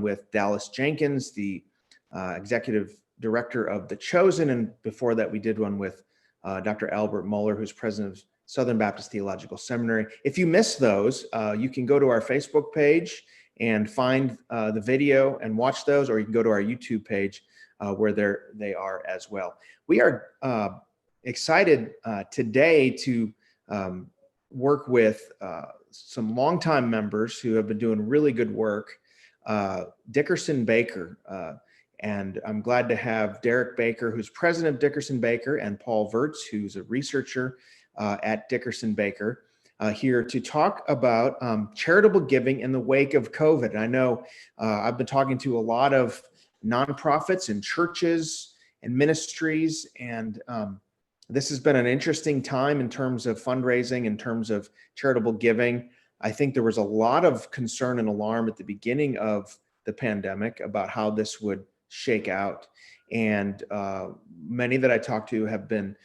with Dallas Jenkins, the executive director of The Chosen. And before that, we did one with Dr. Albert Muller, who's president of Southern Baptist Theological Seminary. If you missed those, you can go to our Facebook page and find the video and watch those, or you can go to our YouTube page where they are as well. We are excited today to work with some longtime members who have been doing really good work, DickersonBakker, and I'm glad to have Derric Bakker, who's president of DickersonBakker, and Paul Verts, who's a researcher at DickersonBakker, here to talk about charitable giving in the wake of COVID. And I know I've been talking to a lot of nonprofits and churches and ministries, and this has been an interesting time in terms of fundraising, in terms of charitable giving. I think there was a lot of concern and alarm at the beginning of the pandemic about how this would shake out. And many that I talked to have been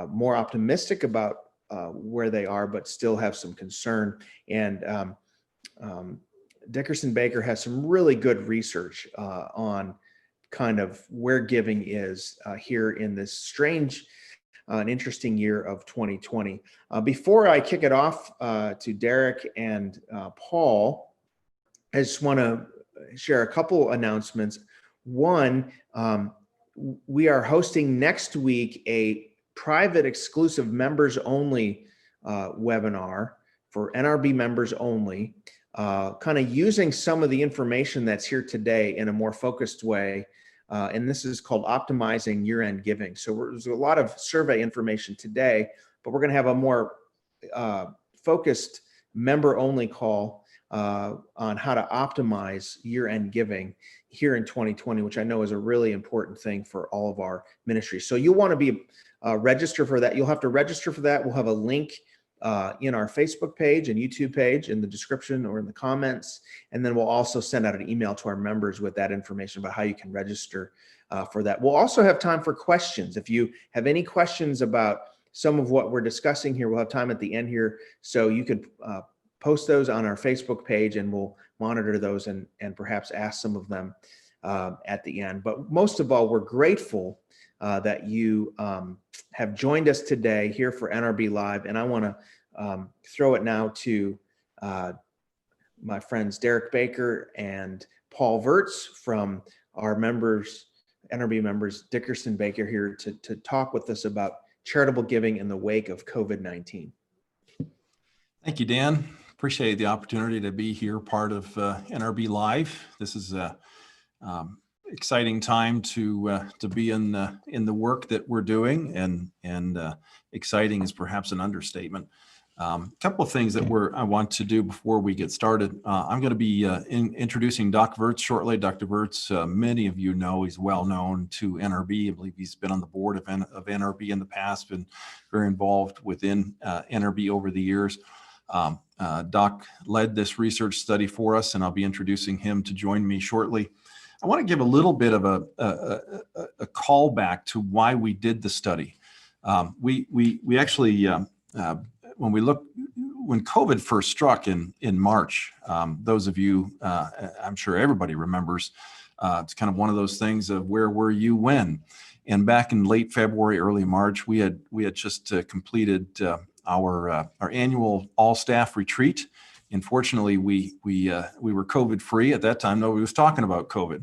more optimistic about where they are, but still have some concern. And DickersonBakker has some really good research on kind of where giving is here in this strange and interesting year of 2020. Before I kick it off to Derric and Paul, I just want to share a couple announcements. One, we are hosting next week a private exclusive members only webinar for NRB members only, kind of using some of the information that's here today in a more focused way. And this is called Optimizing Year-End Giving. So there's a lot of survey information today, but we're going to have a more focused member-only call on how to optimize year-end giving here in 2020, which I know is a really important thing for all of our ministries. So you'll want to be register for that. You'll have to register for that. We'll have a link in our Facebook page and YouTube page in the description or in the comments. And then we'll also send out an email to our members with that information about how you can register for that. We'll also have time for questions. If you have any questions about some of what we're discussing here, we'll have time at the end here. So you could post those on our Facebook page and we'll monitor those and perhaps ask some of them at the end. But most of all, we're grateful that you have joined us today here for NRB Live. And I want to throw it now to my friends Derric Bakker and Paul Verts from our members, NRB members, DickersonBakker, here to talk with us about charitable giving in the wake of COVID-19. Thank you, Dan. Appreciate the opportunity to be here, part of NRB Live. This is a exciting time to be in the work that we're doing, and exciting is perhaps an understatement. A couple of things that I want to do before we get started. I'm going to be introducing Doc Verts shortly. Dr. Verts, many of you know, he's well known to NRB. I believe he's been on the board of NRB in the past, been very involved within NRB over the years. Doc led this research study for us, and I'll be introducing him to join me shortly. I want to give a little bit of a callback to why we did the study. We actually, when COVID first struck in March, those of you, I'm sure everybody remembers, it's kind of one of those things of where were you when? And back in late February, early March, we had just completed our annual all-staff retreat. Unfortunately, we were COVID-free at that time. Nobody was talking about COVID.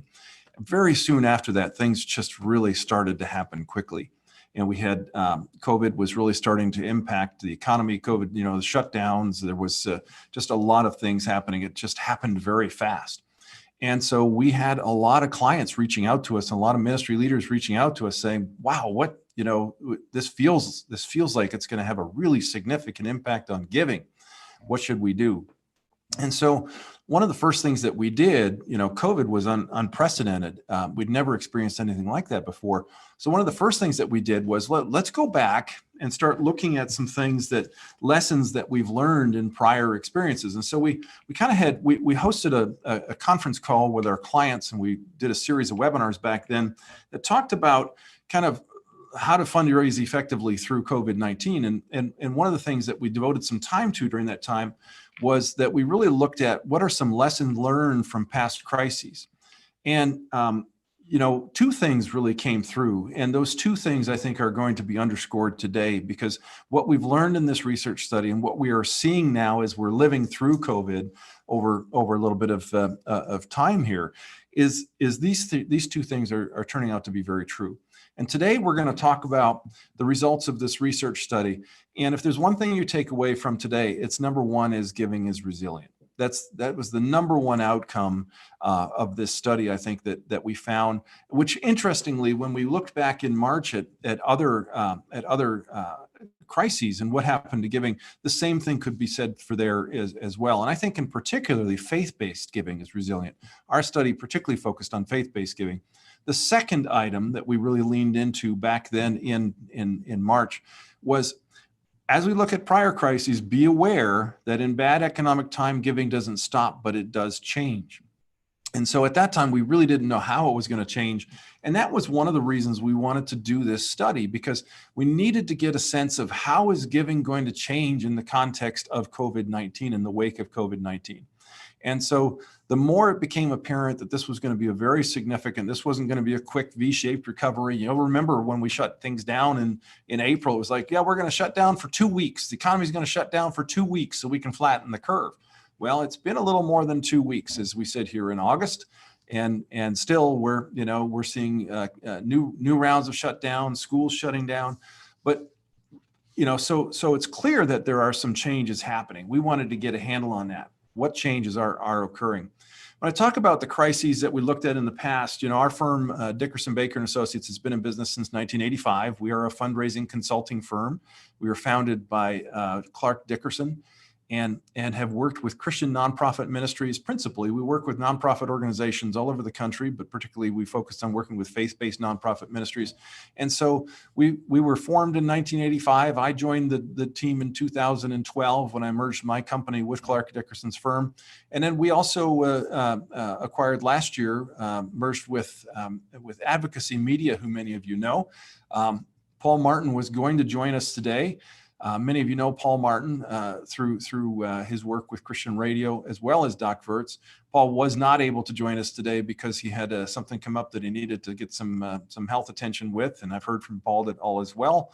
Very soon after that, things just really started to happen quickly. And we had COVID was really starting to impact the economy. COVID, the shutdowns. There was just a lot of things happening. It just happened very fast. And so we had a lot of clients reaching out to us, and a lot of ministry leaders reaching out to us saying, wow, what, this feels like it's going to have a really significant impact on giving. What should we do? And so one of the first things that we did, COVID was unprecedented. We'd never experienced anything like that before. So one of the first things that we did was let's go back and start looking at some lessons that we've learned in prior experiences. And so we hosted a conference call with our clients, and we did a series of webinars back then that talked about kind of how to fundraise effectively through COVID-19. And one of the things that we devoted some time to during that time was that we really looked at what are some lessons learned from past crises. And, you know, two things really came through. And those two things I think are going to be underscored today, because what we've learned in this research study and what we are seeing now as we're living through COVID over a little bit of time here is these two things are turning out to be very true. And today we're going to talk about the results of this research study. And if there's one thing you take away from today, it's number one is giving is resilient. That was the number one outcome of this study, I think, that we found, which interestingly, when we looked back in March at other crises and what happened to giving, the same thing could be said for there as well. And I think in particularly faith-based giving is resilient. Our study particularly focused on faith-based giving. The second item that we really leaned into back then in March was, as we look at prior crises, be aware that in bad economic time, giving doesn't stop, but it does change. And so at that time, we really didn't know how it was going to change. And that was one of the reasons we wanted to do this study, because we needed to get a sense of how is giving going to change in the context of COVID-19, in the wake of COVID-19. And so the more it became apparent that this was going to be a very significant, this wasn't going to be a quick V-shaped recovery. You know, remember when we shut things down in April, it was like, yeah, we're going to shut down for 2 weeks. The economy is going to shut down for 2 weeks so we can flatten the curve. Well, it's been a little more than 2 weeks as we sit here in August. And still we're seeing new rounds of shutdown, schools shutting down. But so it's clear that there are some changes happening. We wanted to get a handle on that. What changes are occurring? When I talk about the crises that we looked at in the past, our firm, Dickerson-Bakker and Associates, has been in business since 1985. We are a fundraising consulting firm. We were founded by Clark Dickerson and have worked with Christian nonprofit ministries. Principally, we work with nonprofit organizations all over the country, but particularly we focused on working with faith-based nonprofit ministries. And so we were formed in 1985. I joined the team in 2012 when I merged my company with Clark Dickerson's firm. And then we also acquired last year, merged with Advocacy Media, who many of you know. Paul Martin was going to join us today. Many of you know Paul Martin through his work with Christian Radio, as well as Doc Verts. Paul was not able to join us today because he had something come up that he needed to get some health attention with, and I've heard from Paul that all is well.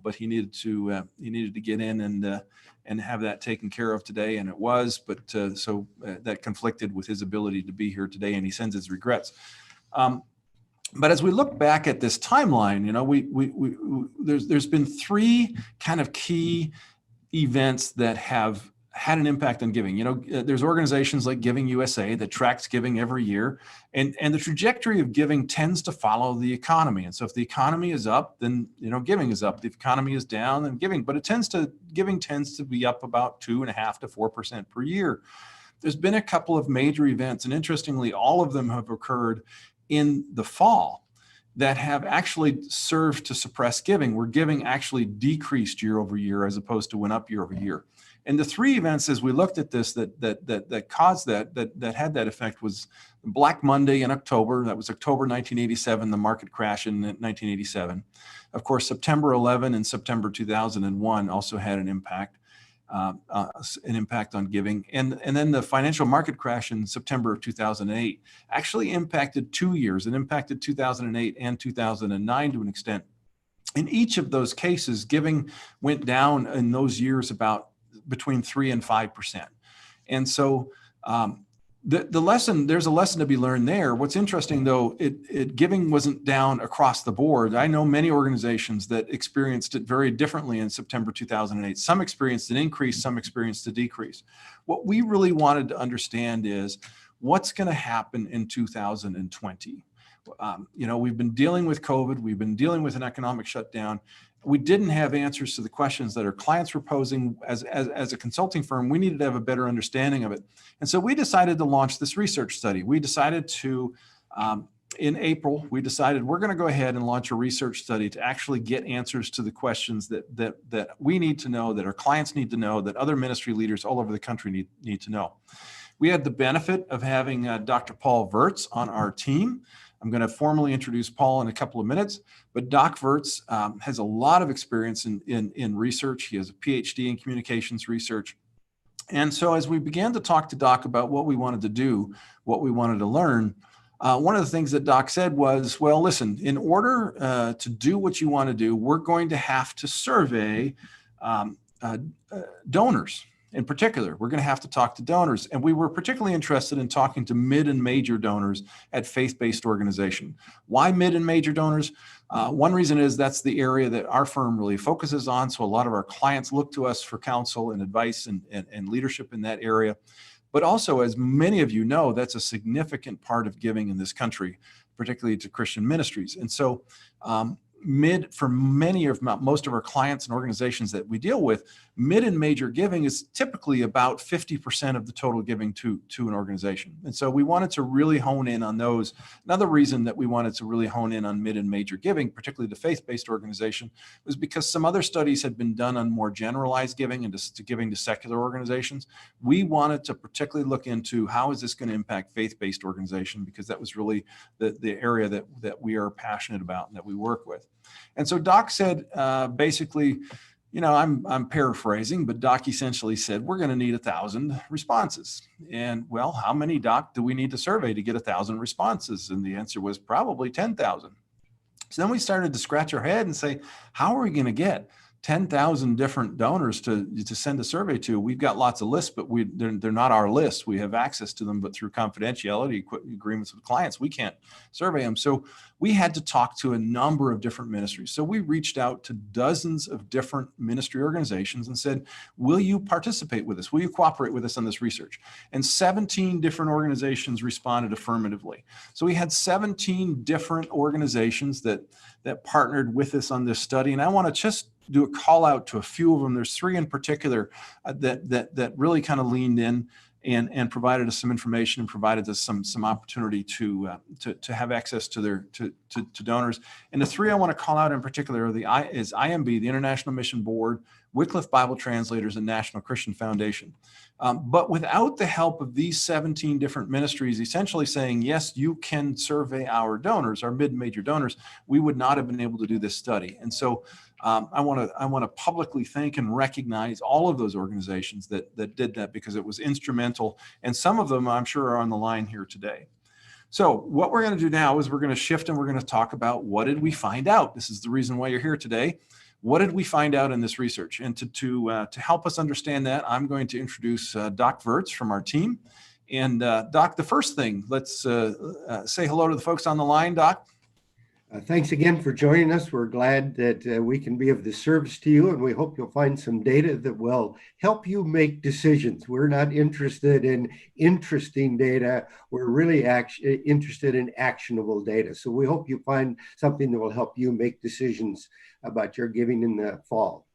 But he needed to get in and have that taken care of today, and it was. But so that conflicted with his ability to be here today, and he sends his regrets. But as we look back at this timeline, there's been three kind of key events that have had an impact on giving. There's organizations like Giving USA that tracks giving every year, and the trajectory of giving tends to follow the economy. And so if the economy is up, then giving is up. If the economy is down, then giving. But giving tends to be up about 2.5% to 4% per year. There's been a couple of major events, and interestingly, all of them have occurred in the fall that have actually served to suppress giving, where giving actually decreased year over year as opposed to went up year over year. And the three events, as we looked at this, that caused that had that effect was Black Monday in October. That was October 1987, the market crash in 1987. Of course, September 11 and September 2001 also had an impact on giving. And then the financial market crash in September of 2008 actually impacted 2 years. It impacted 2008 and 2009 to an extent. In each of those cases, giving went down in those years about between 3% and 5%. And so the lesson, there's a lesson to be learned there. What's interesting though, giving wasn't down across the board. I know many organizations that experienced it very differently in September 2008. Some experienced an increase, some experienced a decrease. What we really wanted to understand is what's going to happen in 2020. We've been dealing with COVID, we've been dealing with an economic shutdown. We didn't have answers to the questions that our clients were posing. As a consulting firm, we needed to have a better understanding of it. And so we decided to launch this research study. We decided to, in April, we're going to go ahead and launch a research study to actually get answers to the questions that we need to know, that our clients need to know, that other ministry leaders all over the country need to know. We had the benefit of having Dr. Paul Verts on our team. I'm going to formally introduce Paul in a couple of minutes, but Doc Verts has a lot of experience in research. He has a PhD in communications research. And so as we began to talk to Doc about what we wanted to do, what we wanted to learn, one of the things that Doc said was, well, listen, in order to do what you want to do, we're going to have to survey donors. In particular, we're going to have to talk to donors. And we were particularly interested in talking to mid and major donors at faith-based organization. Why mid and major donors? One reason is that's the area that our firm really focuses on. So a lot of our clients look to us for counsel and advice and leadership in that area. But also, as many of you know, that's a significant part of giving in this country, particularly to Christian ministries. And so for most of our clients and organizations that we deal with, mid and major giving is typically about 50% of the total giving to an organization. And so we wanted to really hone in on those. Another reason that we wanted to really hone in on mid and major giving, particularly the faith-based organization, was because some other studies had been done on more generalized giving and to giving to secular organizations. We wanted to particularly look into how is this going to impact faith-based organization, because that was really the area that we are passionate about and that we work with. And so Doc said, basically, I'm paraphrasing, but Doc essentially said, we're going to need 1,000 responses. And well, how many, Doc, do we need to survey to get 1,000 responses? And the answer was probably 10,000. So then we started to scratch our head and say, how are we going to get 10,000 different donors to send a survey to? We've got lots of lists, but they're not our lists. We have access to them, but through confidentiality agreements with clients, we can't survey them. So we had to talk to a number of different ministries. So we reached out to dozens of different ministry organizations and said, will you participate with us? Will you cooperate with us on this research? And 17 different organizations responded affirmatively. So we had 17 different organizations that partnered with us on this study. And I want to just do a call out to a few of them. There's 3 in particular that really kind of leaned in and provided us some information and provided us some opportunity to have access to donors. And the 3 I want to call out in particular is IMB, the International Mission Board, Wycliffe Bible Translators, and National Christian Foundation. But without the help of these 17 different ministries essentially saying, yes, you can survey our donors, our mid-major donors, we would not have been able to do this study. And so I want to publicly thank and recognize all of those organizations that did that, because it was instrumental. And some of them, I'm sure, are on the line here today. So what we're going to do now is we're going to shift and we're going to talk about what did we find out. This is the reason why you're here today. What did we find out in this research? And to help us understand that, I'm going to introduce Doc Wirtz from our team. And Doc, the first thing, let's say hello to the folks on the line, Doc. Thanks again for joining us. We're glad that we can be of this service to you, and we hope you'll find some data that will help you make decisions. We're not interested in interesting data. We're really interested in actionable data. So we hope you find something that will help you make decisions about your giving in the fall.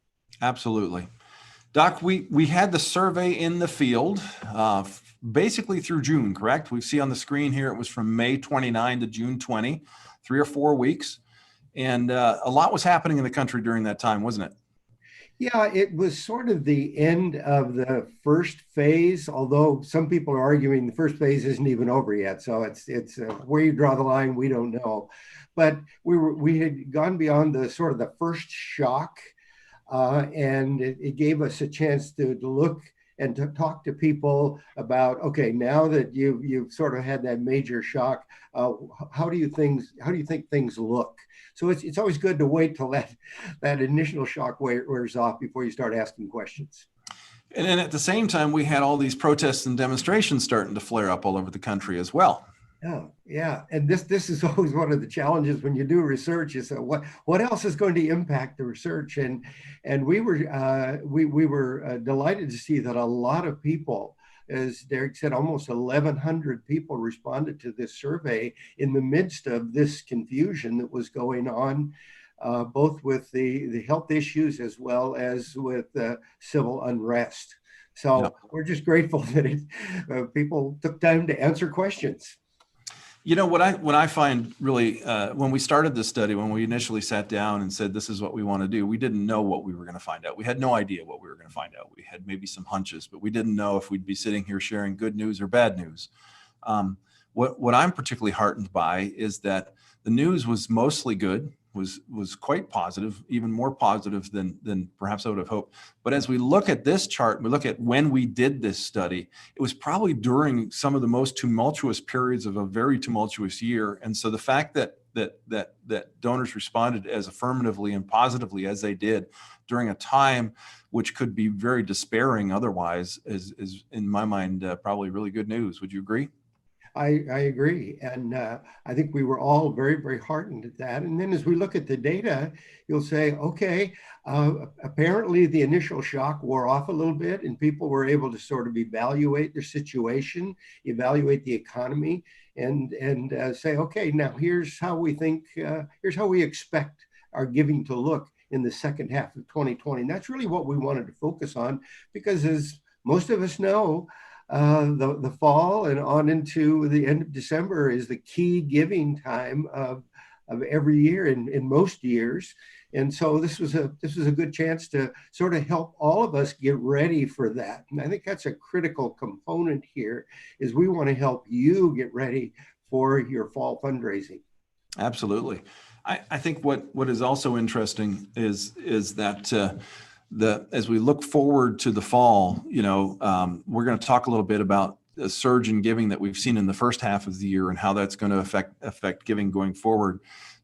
Absolutely. Doc, we had the survey in the field basically through June, correct? We see on the screen here, it was from May 29 to June 20. 3 or 4 weeks. And a lot was happening in the country during that time, wasn't it? Yeah, it was sort of the end of the first phase, although some people are arguing the first phase isn't even over yet. So it's where you draw the line, we don't know. But we had gone beyond the sort of the first shock, and it gave us a chance to look and to talk to people about, okay, now that you've sort of had that major shock, how do you think things look? So it's always good to wait till that initial shock wears off before you start asking questions. And then at the same time, we had all these protests and demonstrations starting to flare up all over the country as well. Yeah. And this is always one of the challenges when you do research is what else is going to impact the research? And we were delighted to see that a lot of people, as Derric said, almost 1,100 people responded to this survey in the midst of this confusion that was going on, both with the health issues as well as with civil unrest. So We're just grateful that people took time to answer questions. You know, what I find really, when we started this study, when we initially sat down and said, this is what we want to do, we didn't know what we were going to find out. We had no idea what we were going to find out. We had maybe some hunches, but we didn't know if we'd be sitting here sharing good news or bad news. What I'm particularly heartened by is that the news was mostly good. was quite positive, even more positive than perhaps I would have hoped. But as we look at this chart, we look at when we did this study, it was probably during some of the most tumultuous periods of a very tumultuous year. And so the fact that donors responded as affirmatively and positively as they did during a time which could be very despairing otherwise is in my mind probably really good news. Would you agree? I agree. And I think we were all very, very heartened at that. And then as we look at the data, you'll say, okay, apparently the initial shock wore off a little bit and people were able to sort of evaluate their situation, evaluate the economy, and say, okay, now here's how we think, here's how we expect our giving to look in the second half of 2020. And that's really what we wanted to focus on, because as most of us know, the fall and on into the end of December is the key giving time of every year in most years. And so this was a good chance to sort of help all of us get ready for that. And I think that's a critical component here, is we want to help you get ready for your fall fundraising. Absolutely. I think what is also interesting is that as we look forward to the fall, we're going to talk a little bit about a surge in giving that we've seen in the first half of the year and how that's going to affect giving going forward.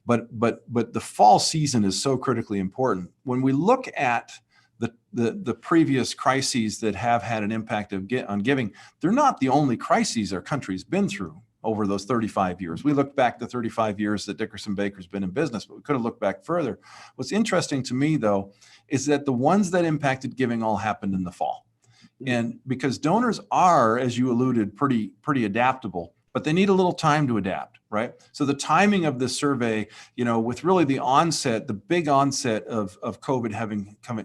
But the fall season is so critically important. When we look at the previous crises that have had an impact on giving, they're not the only crises our country's been through over those 35 years. We look back the 35 years that Dickerson-Bakker's been in business, but we could have looked back further. What's interesting to me, though, is that the ones that impacted giving all happened in the fall. And because donors are, as you alluded, pretty adaptable, but they need a little time to adapt, right? So the timing of this survey, with really the big onset of COVID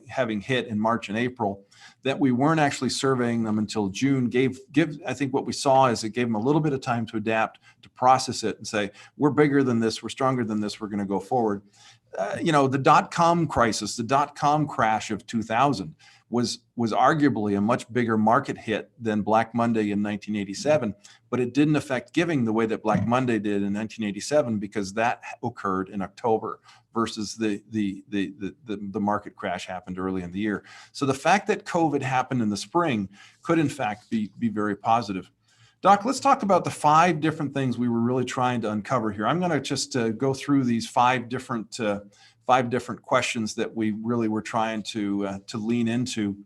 having hit in March and April, that we weren't actually surveying them until June I think what we saw is it gave them a little bit of time to adapt, to process it and say, we're bigger than this, we're stronger than this, we're going to go forward. The dot-com crisis, the dot-com crash of 2000 was arguably a much bigger market hit than Black Monday in 1987, but it didn't affect giving the way that Black Monday did in 1987 because that occurred in October versus the market crash happened early in the year. So the fact that COVID happened in the spring could in fact be very positive. Doc, let's talk about the 5 different things we were really trying to uncover here. I'm going to just go through these 5 different questions that we really were trying to lean into.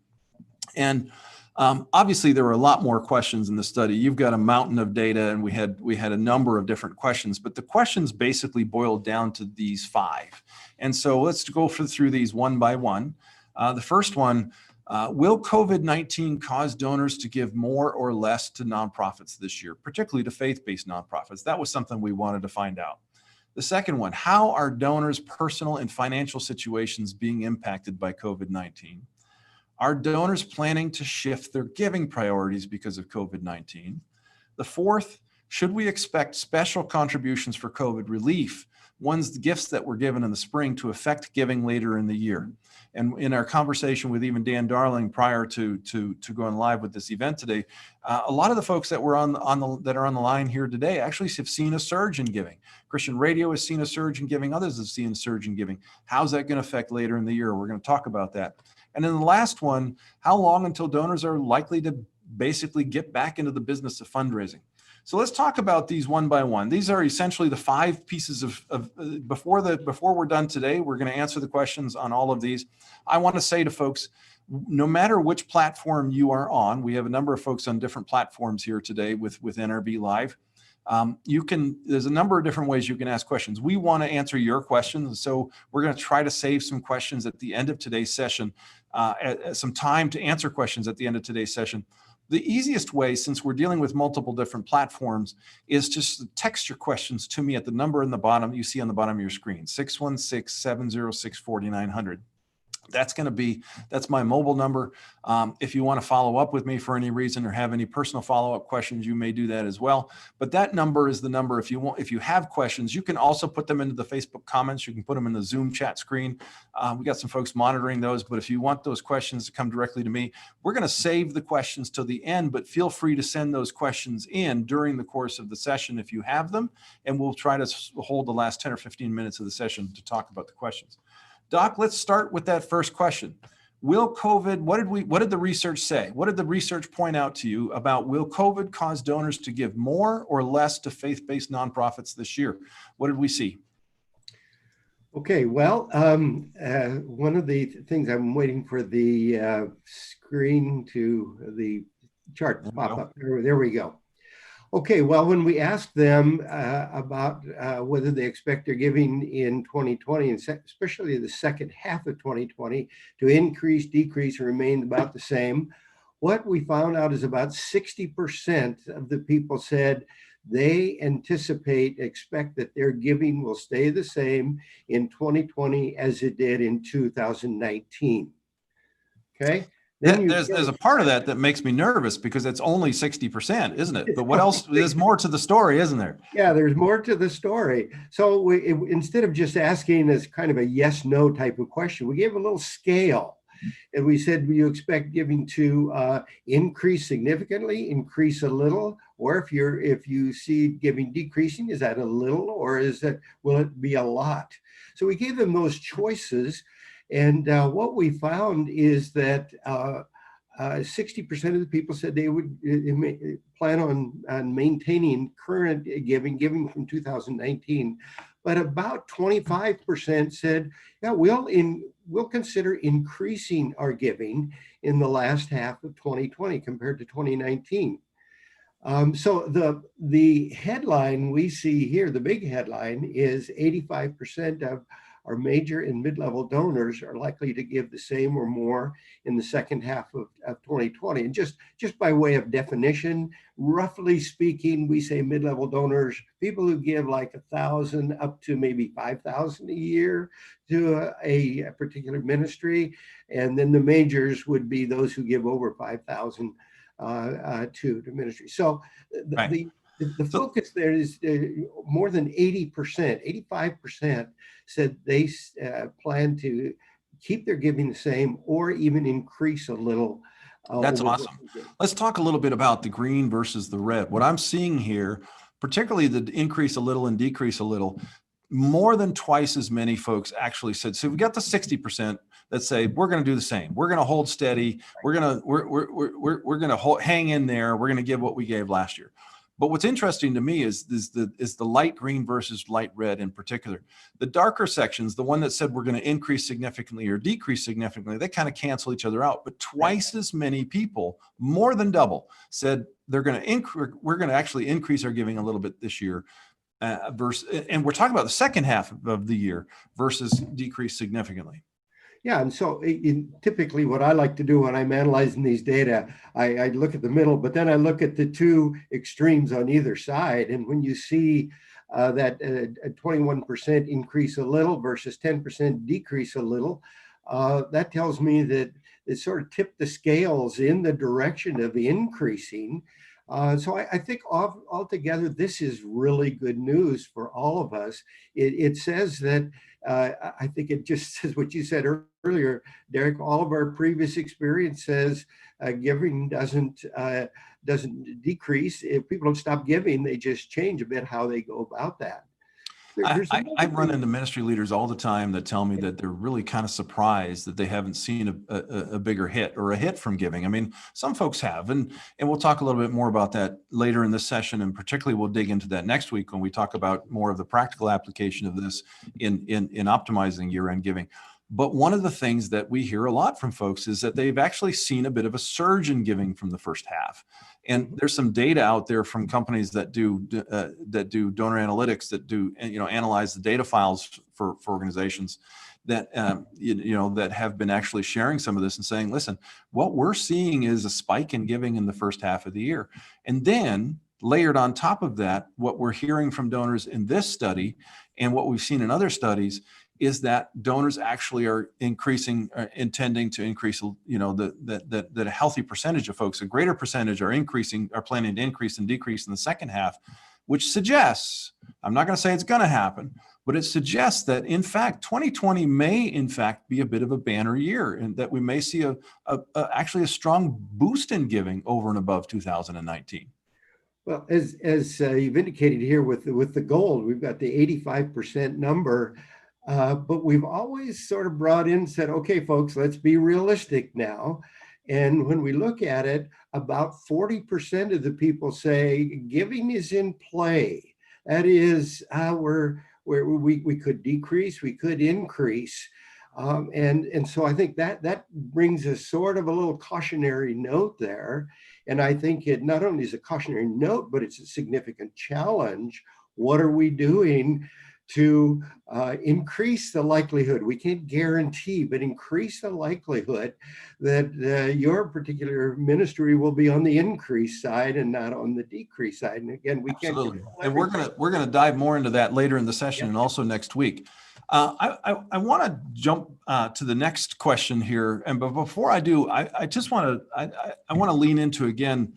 And obviously there were a lot more questions in the study. You've got a mountain of data and we had a number of different questions, but the questions basically boiled down to these 5. And so let's go through these one by one. The first one, will COVID-19 cause donors to give more or less to nonprofits this year, particularly to faith-based nonprofits? That was something we wanted to find out. The second one, how are donors' personal and financial situations being impacted by COVID-19? Are donors planning to shift their giving priorities because of COVID-19? The fourth, should we expect special contributions for COVID relief, the gifts that were given in the spring, to affect giving later in the year? And in our conversation with even Dan Darling prior to going live with this event today, a lot of the folks that were that are on the line here today actually have seen a surge in giving. Christian Radio has seen a surge in giving. Others have seen a surge in giving. How's that going to affect later in the year? We're going to talk about that. And then the last one, how long until donors are likely to basically get back into the business of fundraising? So let's talk about these one by one. These are essentially the 5 pieces before we're done today, we're going to answer the questions on all of these. I want to say to folks, no matter which platform you are on, we have a number of folks on different platforms here today with NRB Live. There's a number of different ways you can ask questions. We want to answer your questions. So we're going to try to save some questions at the end of today's session, some time to answer questions at the end of today's session. The easiest way, since we're dealing with multiple different platforms, is just to text your questions to me at the number in the bottom you see on the bottom of your screen, 616-706-4900. That's my mobile number. If you want to follow up with me for any reason or have any personal follow-up questions, you may do that as well. But that number is the number. If you have questions, you can also put them into the Facebook comments. You can put them in the Zoom chat screen. We got some folks monitoring those, but if you want those questions to come directly to me, we're going to save the questions till the end, but feel free to send those questions in during the course of the session if you have them, and we'll try to hold the last 10 or 15 minutes of the session to talk about the questions. Doc, let's start with that first question. Will COVID, what did the research say? What did the research point out to you about will COVID cause donors to give more or less to faith-based nonprofits this year? What did we see? Okay, well, one of the things I'm waiting for the screen to the chart to pop up. There we go. Okay, well, when we asked them about whether they expect their giving in 2020, and especially the second half of 2020, to increase, decrease, or remain about the same, what we found out is about 60% of the people said they expect that their giving will stay the same in 2020 as it did in 2019. Okay. There's a part of that makes me nervous because it's only 60%, isn't it? But what else? There's more to the story, isn't there? Yeah, there's more to the story. So instead of just asking as kind of a yes/no type of question, we gave a little scale, and we said, "Do you expect giving to increase significantly, increase a little, or if you see giving decreasing, is that a little, or will it be a lot?" So we gave them those choices. And what we found is that 60% of the people said they would plan on maintaining current giving from 2019, but about 25% said, yeah, we'll consider increasing our giving in the last half of 2020 compared to 2019. So the headline we see here, the big headline, is 85% of our major and mid-level donors are likely to give the same or more in the second half of 2020. And just by way of definition, roughly speaking, we say mid-level donors, people who give like 1,000 up to maybe 5,000 a year to a particular ministry. And then the majors would be those who give over 5,000 to the ministry. So the focus there is more than 80%, 85% said they plan to keep their giving the same or even increase a little. That's awesome. Let's talk a little bit about the green versus the red. What I'm seeing here, particularly the increase a little and decrease a little, more than twice as many folks actually said, so we got the 60% that say, we're going to do the same. We're going to hold steady. We're going to hang in there. We're going to give what we gave last year. But what's interesting to me is the light green versus light red in particular. The darker sections, the one that said we're going to increase significantly or decrease significantly, they kind of cancel each other out. But twice as many people, more than double, said we're going to actually increase our giving a little bit this year. And we're talking about the second half of the year versus decrease significantly. Yeah, and so typically what I like to do when I'm analyzing these data, I look at the middle, but then I look at the two extremes on either side. And when you see that a 21% increase a little versus 10% decrease a little, that tells me that it sort of tipped the scales in the direction of increasing. So I think altogether, this is really good news for all of us. It says that, I think it just says what you said earlier, Derric, all of our previous experience says giving doesn't decrease. If people don't stop giving, they just change a bit how they go about that. I run into ministry leaders all the time that tell me that they're really kind of surprised that they haven't seen a bigger hit or a hit from giving. I mean, some folks have, and we'll talk a little bit more about that later in this session, and particularly we'll dig into that next week when we talk about more of the practical application of this in optimizing year-end giving. But one of the things that we hear a lot from folks is that they've actually seen a bit of a surge in giving from the first half. And there's some data out there from companies that do donor analytics, that do analyze the data files for organizations that that have been actually sharing some of this and saying, listen, what we're seeing is a spike in giving in the first half of the year, and then layered on top of that, what we're hearing from donors in this study and what we've seen in other studies is that donors actually are intending to increase, that a healthy percentage of folks, a greater percentage are planning to increase and decrease in the second half, which suggests, I'm not going to say it's going to happen, but it suggests that in fact, 2020 may in fact be a bit of a banner year, and that we may see actually a strong boost in giving over and above 2019. Well, as you've indicated here with the gold, we've got the 85% number, but we've always sort of brought in and said, okay, folks, let's be realistic now. And when we look at it, about 40% of the people say giving is in play. That is, we could decrease, we could increase. And so I think that brings us sort of a little cautionary note there. And I think it not only is a cautionary note, but it's a significant challenge. What are we doing to increase the likelihood? We can't guarantee, but increase the likelihood that your particular ministry will be on the increase side and not on the decrease side. And again, we can't. Absolutely. And we're gonna dive more into that later in the session, and also next week. I want to jump to the next question here, but before I do, I just want to lean into again.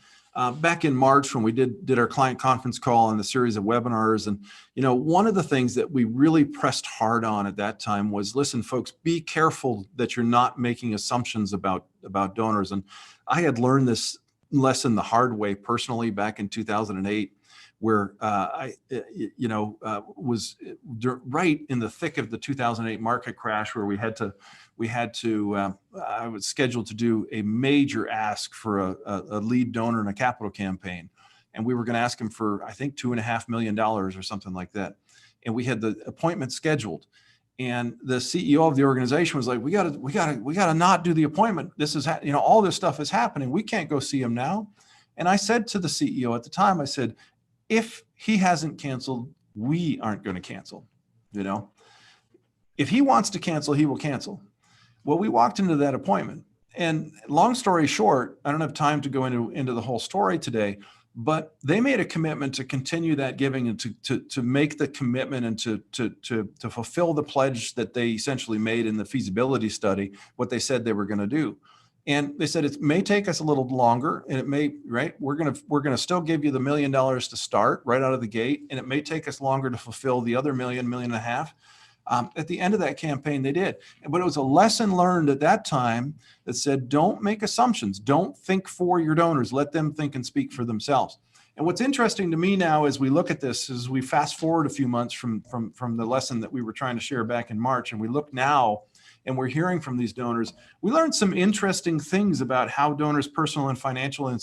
Back in March when we did our client conference call and the series of webinars, and one of the things that we really pressed hard on at that time was, listen, folks, be careful that you're not making assumptions about donors. And I had learned this lesson the hard way personally back in 2008. Where I was right in the thick of the 2008 market crash, where I was scheduled to do a major ask for a lead donor in a capital campaign, and we were going to ask him for, I think, $2.5 million or something like that, and we had the appointment scheduled, and the CEO of the organization was like, we got to not do the appointment. This is all this stuff is happening. We can't go see him now. And I said to the CEO at the time, I said, if he hasn't canceled, we aren't going to cancel. If he wants to cancel, he will cancel. Well, we walked into that appointment, and long story short, I don't have time to go into the whole story today, but they made a commitment to continue that giving and to make the commitment and to fulfill the pledge that they essentially made in the feasibility study, what they said they were going to do. And they said it may take us a little longer, and it may, right? We're gonna still give you the $1 million to start right out of the gate, and it may take us longer to fulfill the other $1.5 million. At the end of that campaign, they did. But it was a lesson learned at that time that said, don't make assumptions. Don't think for your donors. Let them think and speak for themselves. And what's interesting to me now as we look at this is we fast forward a few months from the lesson that we were trying to share back in March, and we look now and we're hearing from these donors. We learned some interesting things about how donors' personal and financial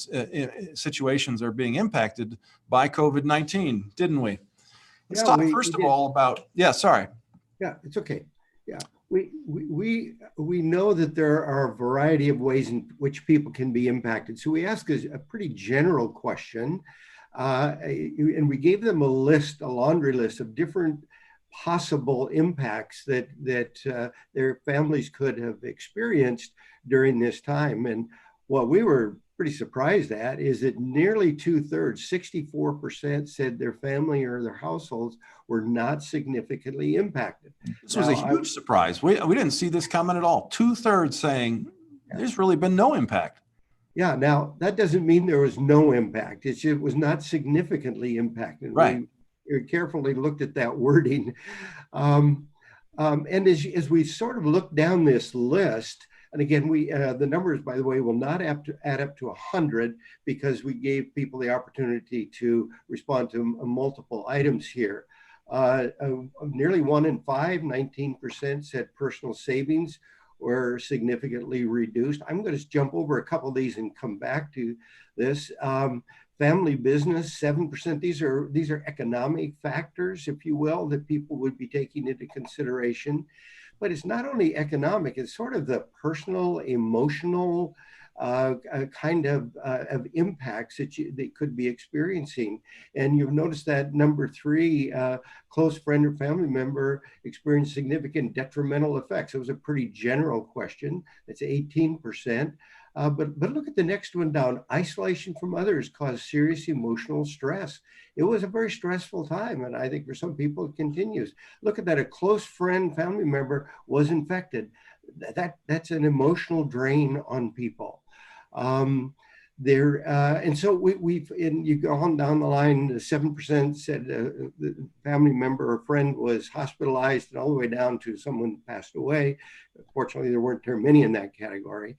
situations are being impacted by COVID-19, didn't we? Let's talk first of all about, sorry. Yeah, it's okay. Yeah, we know that there are a variety of ways in which people can be impacted. So we asked a pretty general question, and we gave them a laundry list of different possible impacts that their families could have experienced during this time. And what we were pretty surprised at is that nearly 2/3, 64% said their family or their households were not significantly impacted. This was a huge surprise. We didn't see this coming at all. 2/3 saying there's really been no impact. Yeah, now that doesn't mean there was no impact. It was not significantly impacted. Right. We carefully looked at that wording. And as we sort of look down this list, and again, the numbers, by the way, will not add up to 100 because we gave people the opportunity to respond to multiple items here. Nearly 1 in 5, 19% said personal savings were significantly reduced. I'm going to jump over a couple of these and come back to this. Family business, 7%. These are economic factors, if you will, that people would be taking into consideration. But it's not only economic, it's sort of the personal, emotional kind of impacts that they could be experiencing. And you've noticed that number 3, close friend or family member experienced significant detrimental effects. It was a pretty general question. It's 18%. But look at the next one down. Isolation from others caused serious emotional stress. It was a very stressful time, and I think for some people it continues. Look at that. A close friend, family member was infected. That's an emotional drain on people. And so you go on down the line, 7% said the family member or friend was hospitalized, and all the way down to someone passed away. Fortunately, there weren't very many in that category.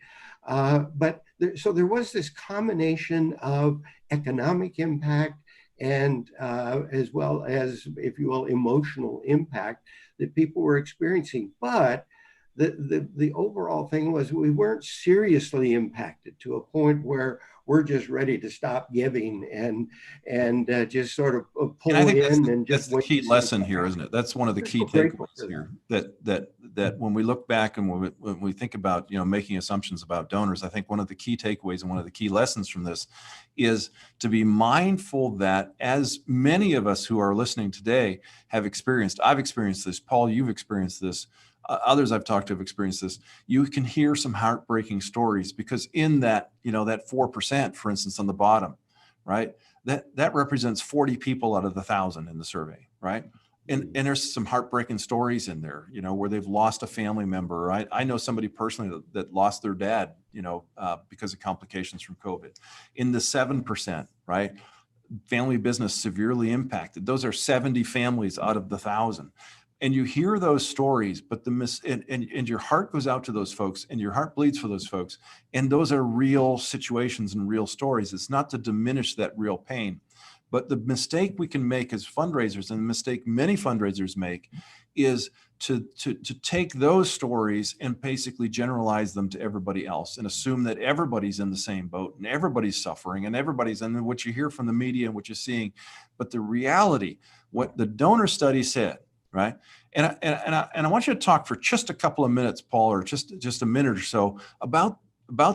So there was this combination of economic impact and as well as, if you will, emotional impact that people were experiencing. But the overall thing was we weren't seriously impacted to a point where we're just ready to stop giving and just sort of pull in and just that's the key lesson here, isn't it? That's one of the key takeaways here. That when we look back and when we think about making assumptions about donors, I think one of the key takeaways and one of the key lessons from this is to be mindful that, as many of us who are listening today have experienced, I've experienced this, Paul, you've experienced this. Others I've talked to have experienced this. You can hear some heartbreaking stories because in that, that 4%, for instance, on the bottom, right? That represents 40 people out of the 1,000 in the survey, right? And there's some heartbreaking stories in there, where they've lost a family member, right? I know somebody personally that lost their dad, because of complications from COVID. In the 7%, right? Family business severely impacted. Those are 70 families out of the 1,000. And you hear those stories, but and your heart goes out to those folks, and your heart bleeds for those folks. And those are real situations and real stories. It's not to diminish that real pain, but the mistake we can make as fundraisers, and the mistake many fundraisers make, is to take those stories and basically generalize them to everybody else and assume that everybody's in the same boat and everybody's suffering and and what you hear from the media and what you're seeing. But the reality, what the donor study said, right? And I want you to talk for just a couple of minutes, Paul, or just a minute or so about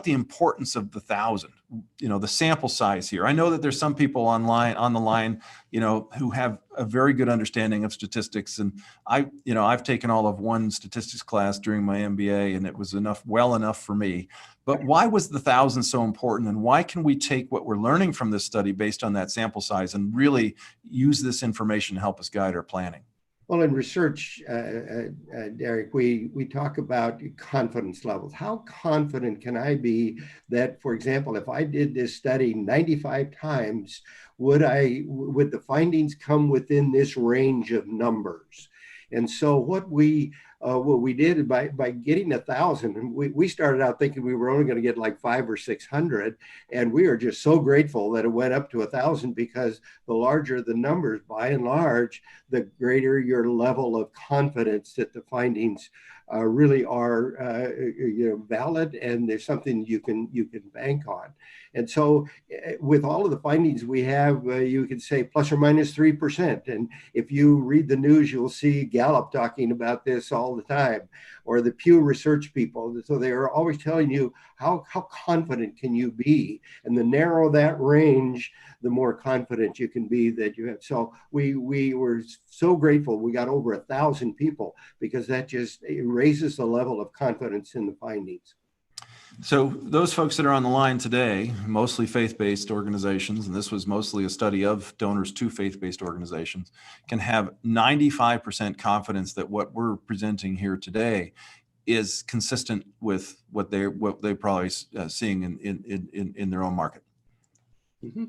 the importance of the 1,000, the sample size here. I know that there's some people on the line, who have a very good understanding of statistics. And I've taken all of one statistics class during my MBA, and it was well enough for me. But why was the 1,000 so important? And why can we take what we're learning from this study based on that sample size and really use this information to help us guide our planning? Well, in research, Derric, we talk about confidence levels. How confident can I be that, for example, if I did this study 95 times, would the findings come within this range of numbers? And so what we did by getting 1,000, and we started out thinking we were only going to get like 500 or 600, and we are just so grateful that it went up to 1,000, because the larger the numbers, by and large, the greater your level of confidence that the findings really are valid, and there's something you can bank on. And so with all of the findings we have, you can say plus or minus 3%. And if you read the news, you'll see Gallup talking about this all the time, or the Pew Research people. So they are always telling you how confident can you be? And the narrower that range, the more confident you can be that you have. So we were so grateful we got over 1,000 people, because that just raises the level of confidence in the findings. So those folks that are on the line today, mostly faith-based organizations, and this was mostly a study of donors to faith-based organizations, can have 95% confidence that what we're presenting here today is consistent with what they're probably seeing in their own market. Mm-hmm.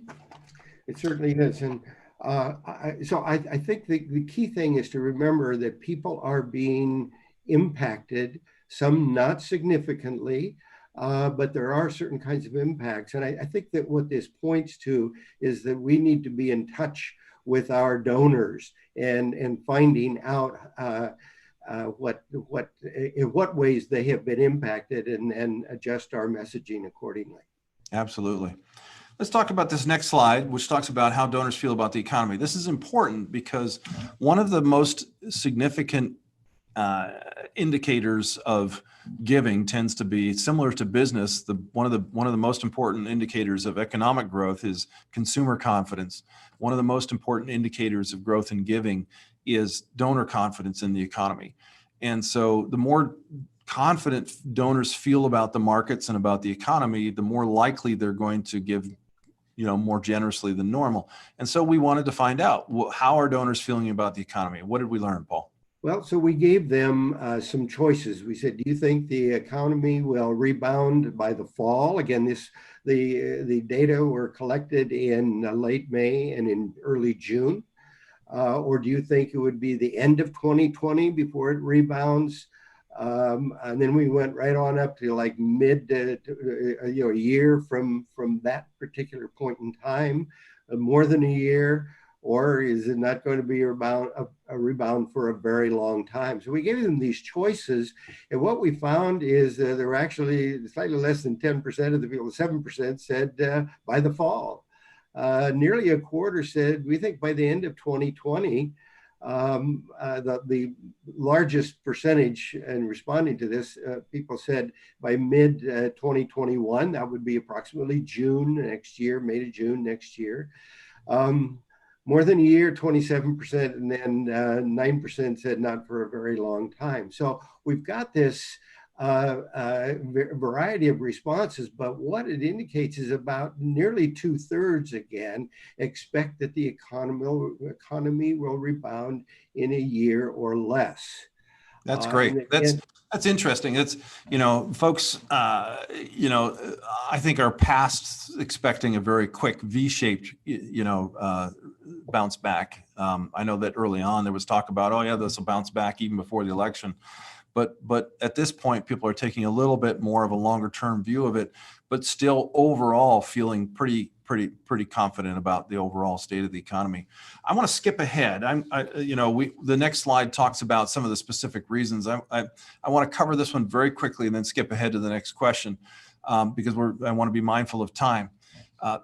It certainly is. And I think the key thing is to remember that people are being impacted, some not significantly, but there are certain kinds of impacts. And I think that what this points to is that we need to be in touch with our donors and finding out in what ways they have been impacted, and adjust our messaging accordingly. Absolutely. Let's talk about this next slide, which talks about how donors feel about the economy. This is important because one of the most significant indicators of giving tends to be similar to business. One of the most important indicators of economic growth is consumer confidence. One of the most important indicators of growth in giving is donor confidence in the economy. And so the more confident donors feel about the markets and about the economy, the more likely they're going to give, more generously than normal. And so we wanted to find out, how are donors feeling about the economy? What did we learn, Paul? Well, so we gave them some choices. We said, do you think the economy will rebound by the fall? Again, the data were collected in late May and in early June. Or do you think it would be the end of 2020 before it rebounds? And then we went right on up to like mid, a year from that particular point in time, more than a year. Or is it not going to be a rebound for a very long time? So we gave them these choices. And what we found is there were actually slightly less than 10% of the people, 7% said by the fall. Nearly a quarter said, we think by the end of 2020, the largest percentage in responding to this, people said by mid 2021, that would be approximately June next year, May to June next year. More than a year, 27%, and then 9% said not for a very long time. So we've got this variety of responses, but what it indicates is about nearly 2/3 again expect that the economy will rebound in a year or less. That's great. That's interesting. It's, folks, I think are past expecting a very quick V-shaped, bounce back. I know that early on there was talk about, oh yeah, this will bounce back even before the election. But at this point, people are taking a little bit more of a longer term view of it, but still overall feeling pretty confident about the overall state of the economy. I want to skip ahead. The next slide talks about some of the specific reasons. I want to cover this one very quickly and then skip ahead to the next question because I want to be mindful of time.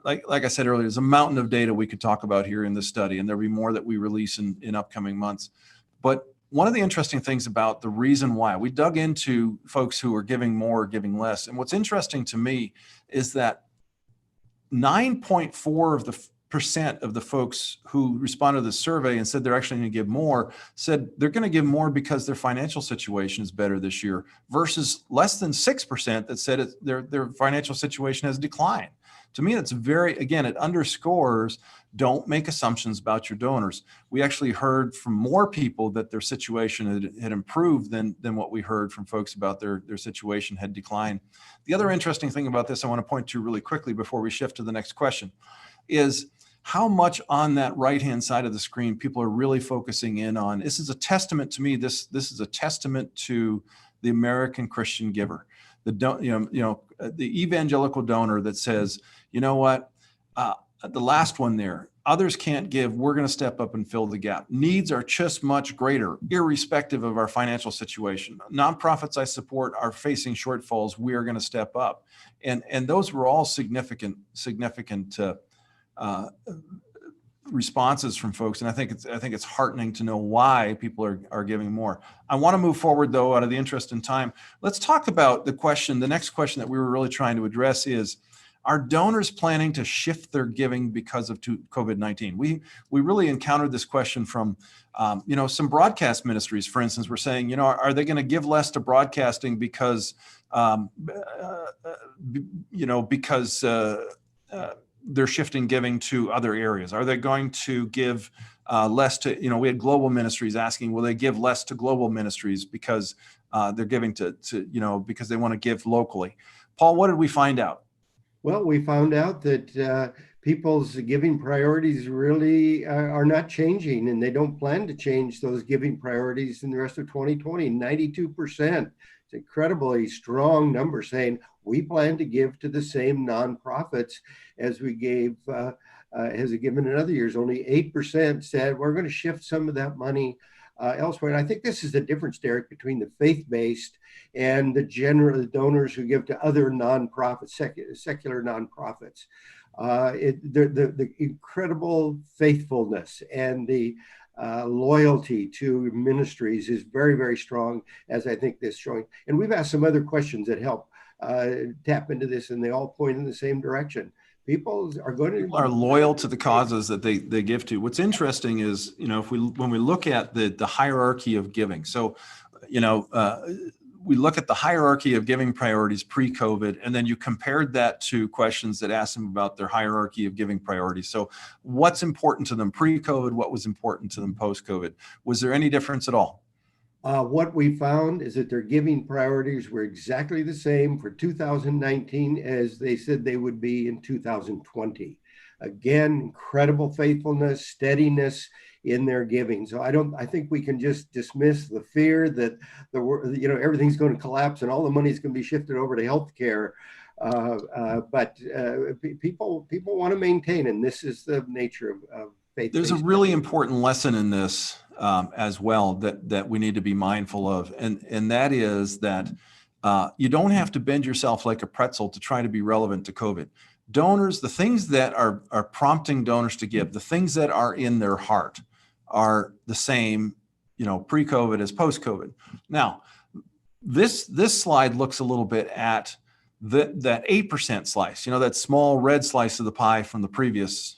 Like I said earlier, there's a mountain of data we could talk about here in this study, and there'll be more that we release in upcoming months. But one of the interesting things about the reason why we dug into folks who are giving more or giving less. And what's interesting to me is that 9.4% of the folks who responded to the survey and said they're actually going to give more said they're going to give more because their financial situation is better this year, versus less than 6% that said their financial situation has declined. To me, that's it underscores, don't make assumptions about your donors. We actually heard from more people that their situation had improved than what we heard from folks about their situation had declined. The other interesting thing about this I want to point to really quickly before we shift to the next question is how much on that right-hand side of the screen people are really focusing in on. This is a testament to me, this is a testament to the American Christian giver. The evangelical donor that says, you know what, the last one there, others can't give, we're going to step up and fill the gap. Needs are just much greater, irrespective of our financial situation. Nonprofits I support are facing shortfalls, we are going to step up. And those were all significant responses from folks. And I think it's heartening to know why people are giving more. I want to move forward though, out of the interest in time. Let's talk about the next question that we were really trying to address is, are donors planning to shift their giving because of COVID-19? We really encountered this question from, some broadcast ministries, for instance, were saying, are they going to give less to broadcasting because they're shifting giving to other areas? Are they going to give less to, we had global ministries asking, will they give less to global ministries because they're giving to because they want to give locally? Paul, what did we find out? Well, we found out that people's giving priorities really are not changing, and they don't plan to change those giving priorities in the rest of 2020. 92%. It's incredibly strong number saying we plan to give to the same nonprofits as we gave has given in other years. Only 8% said we're going to shift some of that money elsewhere. And I think this is the difference, Derric, between the faith-based and the general donors who give to other nonprofits, secular nonprofits. The incredible faithfulness and the loyalty to ministries is very, very strong, as I think this showing. And we've asked some other questions that help tap into this, and they all point in the same direction. People are loyal to the causes that they give to. What's interesting is, when we look at the hierarchy of giving, so, we look at the hierarchy of giving priorities pre-COVID, and then you compared that to questions that asked them about their hierarchy of giving priorities. So what's important to them pre-COVID? What was important to them post-COVID? Was there any difference at all? What we found is that their giving priorities were exactly the same for 2019 as they said they would be in 2020. Again, incredible faithfulness, steadiness in their giving. So I think we can just dismiss the fear that everything's going to collapse and all the money is going to be shifted over to healthcare. But people want to maintain, and this is the nature of faith. There's a really important lesson in this as well that we need to be mindful of, and that is that you don't have to bend yourself like a pretzel to try to be relevant to COVID. Donors, the things that are prompting donors to give, the things that are in their heart are the same, pre-COVID as post-COVID. Now, this slide looks a little bit at that 8% slice, that small red slice of the pie from the previous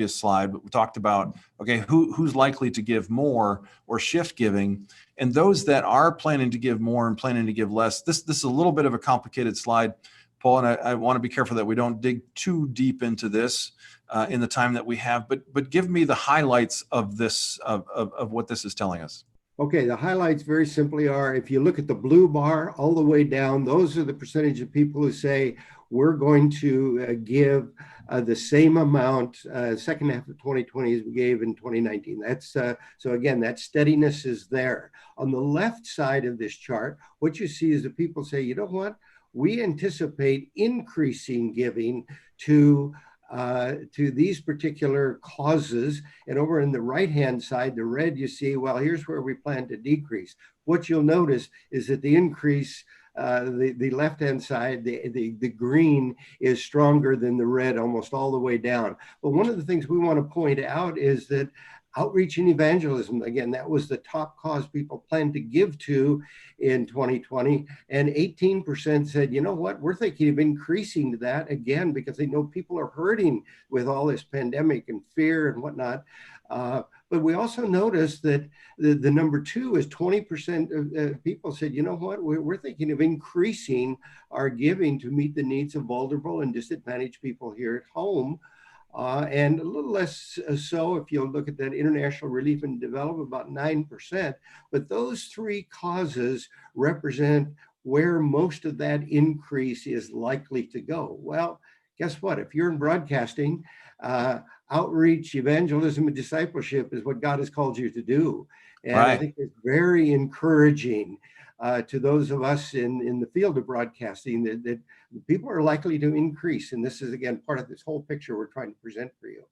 slide. We talked about, okay, who's likely to give more or shift giving, and those that are planning to give more and planning to give less. This is a little bit of a complicated slide, Paul, and I want to be careful that we don't dig too deep into this in the time that we have, but give me the highlights of this, of what this is telling us. Okay, the highlights very simply are, if you look at the blue bar all the way down, those are the percentage of people who say we're going to give the same amount second half of 2020 as we gave in 2019. That's so again, that steadiness is there. On the left side of this chart, what you see is that people say, you know what, we anticipate increasing giving to these particular causes. And over in the right-hand side, the red, you see, well, here's where we plan to decrease. What you'll notice is that the increase, the left-hand side, the green is stronger than the red almost all the way down. But one of the things we want to point out is that outreach and evangelism, again, that was the top cause people planned to give to in 2020. And 18% said, you know what, we're thinking of increasing that again, because they know people are hurting with all this pandemic and fear and whatnot. But we also noticed that the number two is 20% of people said, you know what, we're thinking of increasing our giving to meet the needs of vulnerable and disadvantaged people here at home. And a little less so if you look at that international relief and development, about 9%. But those three causes represent where most of that increase is likely to go. Well, guess what? If you're in broadcasting, outreach, evangelism, and discipleship is what God has called you to do. And right. I think it's very encouraging to those of us in the field of broadcasting that people are likely to increase. And this is, again, part of this whole picture we're trying to present for you.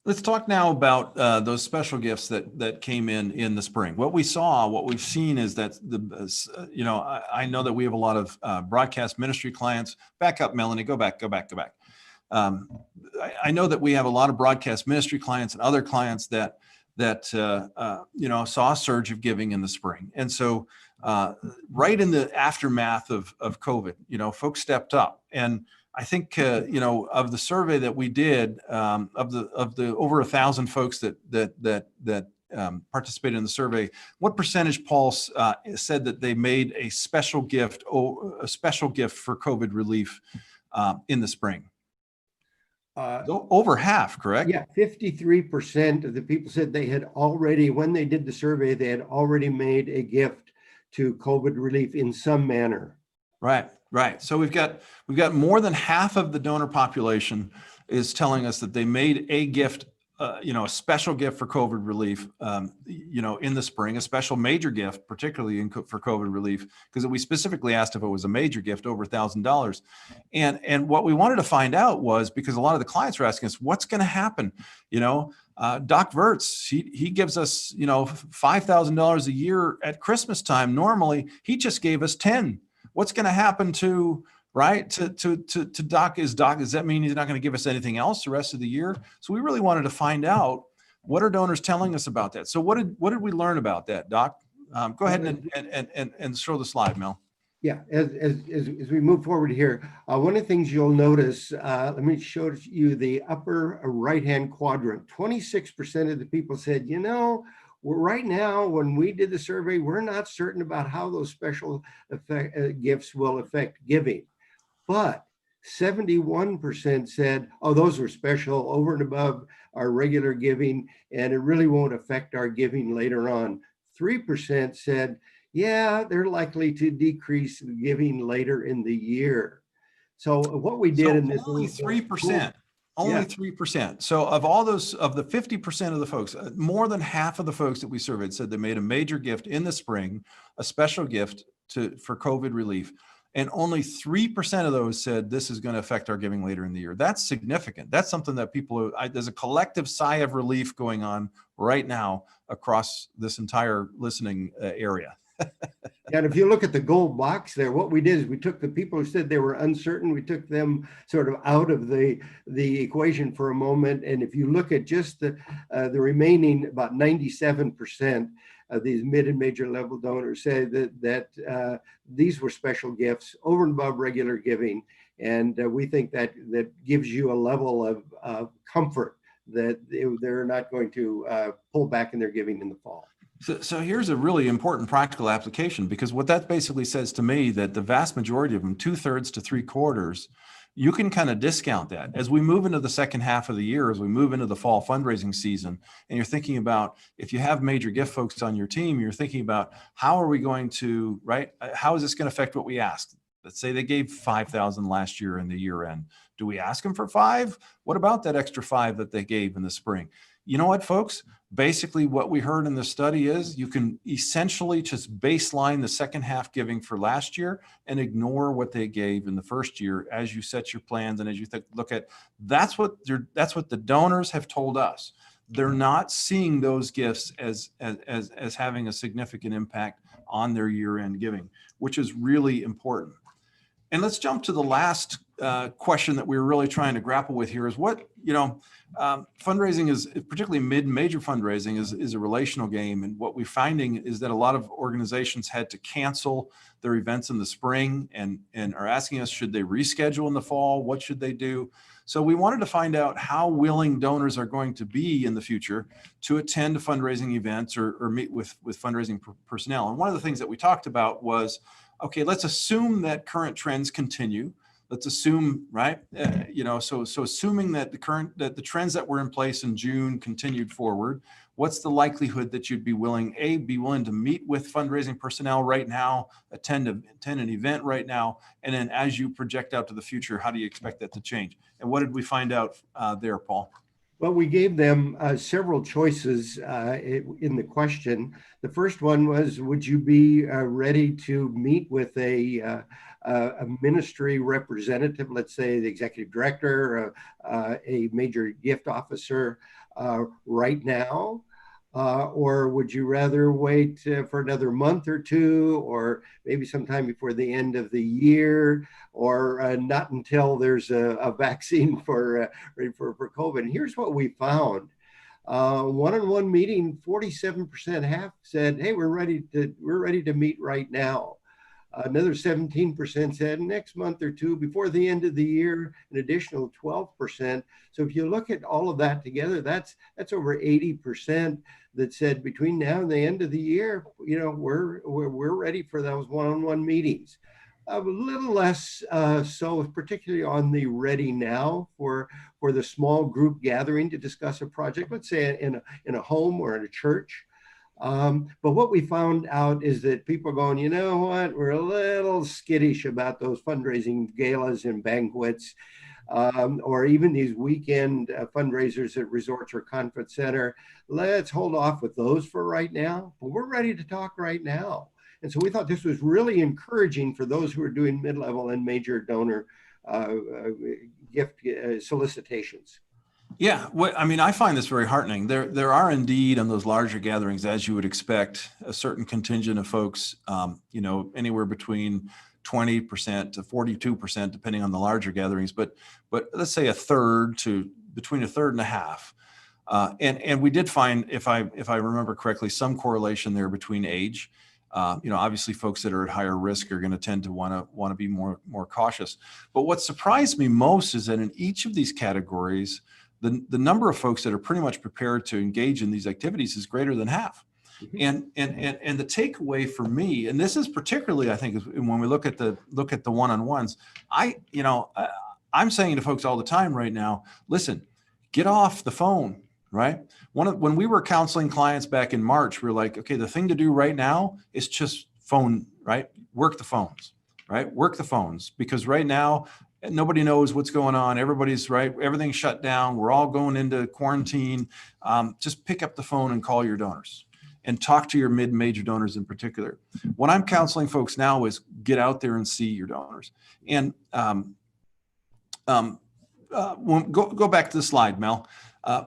Let's talk now about those special gifts that came in the spring. What we've seen is that I know that we have a lot of broadcast ministry clients. Back up, Melanie, go back. I know that we have a lot of broadcast ministry clients and other clients that saw a surge of giving in the spring. And so right in the aftermath of COVID, folks stepped up. And I think, of the survey that we did, of the over 1,000 folks that participated in the survey, what percentage, Paul, said that they made a special gift for COVID relief in the spring? Over half, correct? Yeah, 53% of the people said they had already, when they did the survey, they had already made a gift to COVID relief in some manner. Right. So we've got more than half of the donor population is telling us that they made a gift, a special gift for COVID relief, in the spring, a special major gift, particularly for COVID relief, because we specifically asked if it was a major gift over $1,000. And what we wanted to find out was, because a lot of the clients were asking us, what's going to happen? Doc Verts, he gives us, $5,000 a year at Christmas time. Normally, he just gave us 10. What's going to happen to Doc? Does that mean he's not going to give us anything else the rest of the year? So we really wanted to find out, what are donors telling us about that? So what did we learn about that, Doc? Go ahead and show the slide, Mel. Yeah, as we move forward here, one of the things you'll notice, let me show you the upper right-hand quadrant. 26% of the people said, right now, when we did the survey, we're not certain about how those special gifts will affect giving. But 71% said, oh, those were special over and above our regular giving, and it really won't affect our giving later on. 3% said, yeah, they're likely to decrease giving later in the year. So what we did in this only 3%. Only 3%. So of all those, of the 50% of the folks, more than half of the folks that we surveyed said they made a major gift in the spring, a special gift for COVID relief. And only 3% of those said this is going to affect our giving later in the year. That's significant. That's something that there's a collective sigh of relief going on right now across this entire listening area. And if you look at the gold box there, what we did is we took the people who said they were uncertain, we took them sort of out of the equation for a moment. And if you look at just the remaining about 97% of these mid and major level donors say that these were special gifts over and above regular giving. And we think that gives you a level of comfort that they're not going to pull back in their giving in the fall. So here's a really important practical application, because what that basically says to me that the vast majority of them, 2/3 to 3/4, you can kind of discount that as we move into the second half of the year, as we move into the fall fundraising season. And you're thinking about, if you have major gift folks on your team, you're thinking about how are we going to, right? How is this going to affect what we asked? Let's say they gave 5,000 last year in the year end. Do we ask them for 5? What about that extra 5 that they gave in the spring? You know what, folks? Basically, what we heard in the study is you can essentially just baseline the second half giving for last year and ignore what they gave in the first year as you set your plans and as you look at. That's what the donors have told us. They're not seeing those gifts as having a significant impact on their year-end giving, which is really important. And let's jump to the last question that we're really trying to grapple with here is what, fundraising is, particularly mid-major fundraising, is a relational game. And what we're finding is that a lot of organizations had to cancel their events in the spring and are asking us, should they reschedule in the fall? What should they do? So we wanted to find out how willing donors are going to be in the future to attend fundraising events or meet with fundraising personnel. And one of the things that we talked about was, okay, let's assume that current trends continue. Let's assume, right? So assuming that the trends that were in place in June continued forward, what's the likelihood that you'd be willing to meet with fundraising personnel right now, attend an event right now, and then as you project out to the future, how do you expect that to change? And what did we find out there, Paul? Well, we gave them several choices in the question. The first one was, would you be ready to meet with a ministry representative, let's say the executive director, a major gift officer right now? Or would you rather wait for another month or two, or maybe sometime before the end of the year, or not until there's a vaccine for COVID? And here's what we found. One-on-one meeting, 47% have said, hey, we're ready to meet right now. Another 17% said next month or two before the end of the year, an additional 12%. So if you look at all of that together, that's over 80% that said between now and the end of the year, we're ready for those one-on-one meetings. A little less so, particularly on the ready now for the small group gathering to discuss a project, let's say in a home or in a church. But what we found out is that people are going, you know what, we're a little skittish about those fundraising galas and banquets, or even these weekend fundraisers at resorts or conference center. Let's hold off with those for right now, but we're ready to talk right now. And so we thought this was really encouraging for those who are doing mid-level and major donor gift solicitations. Yeah, I find this very heartening. There are indeed on those larger gatherings, as you would expect, a certain contingent of folks, anywhere between 20% to 42%, depending on the larger gatherings, but let's say between a third and a half. And we did find, if I remember correctly, some correlation there between age. Obviously folks that are at higher risk are going to tend to want to be more cautious. But what surprised me most is that in each of these categories, the number of folks that are pretty much prepared to engage in these activities is greater than half. And the takeaway for me, and this is particularly, I think, is when we look at the one-on-ones, I'm saying to folks all the time right now, listen, get off the phone, right? When we were counseling clients back in March, we were like, okay, the thing to do right now is just phone, right? Work the phones, right? Work the phones, because right now, nobody knows what's going on. Everybody's right. Everything's shut down. We're all going into quarantine. Just pick up the phone and call your donors and talk to your mid-major donors in particular. What I'm counseling folks now is get out there and see your donors. And go back to the slide, Mel.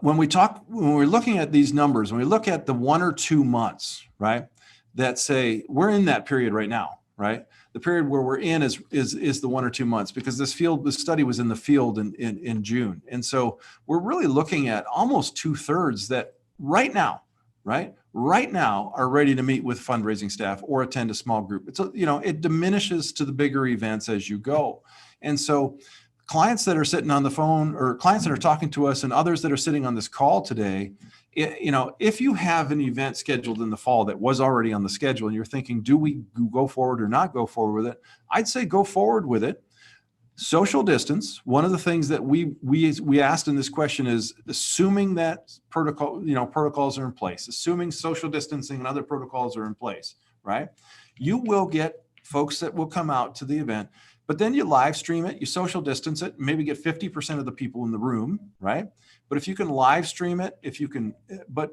When we're looking at these numbers, when we look at the 1 or 2 months, right, that say we're in that period right now, right? The period where we're in is the 1 or 2 months, because this study was in the field in June. And so we're really looking at almost 2/3 that right now are ready to meet with fundraising staff or attend a small group. It diminishes to the bigger events as you go. And so clients that are sitting on the phone, or clients that are talking to us, and others that are sitting on this call today, if you have an event scheduled in the fall that was already on the schedule and you're thinking, do we go forward or not go forward with it? I'd say go forward with it. Social distance. One of the things that we asked in this question is, assuming that protocols are in place, assuming social distancing and other protocols are in place, right? You will get folks that will come out to the event, but then you live stream it, you social distance it, maybe get 50% of the people in the room, right? But if you can live stream it, but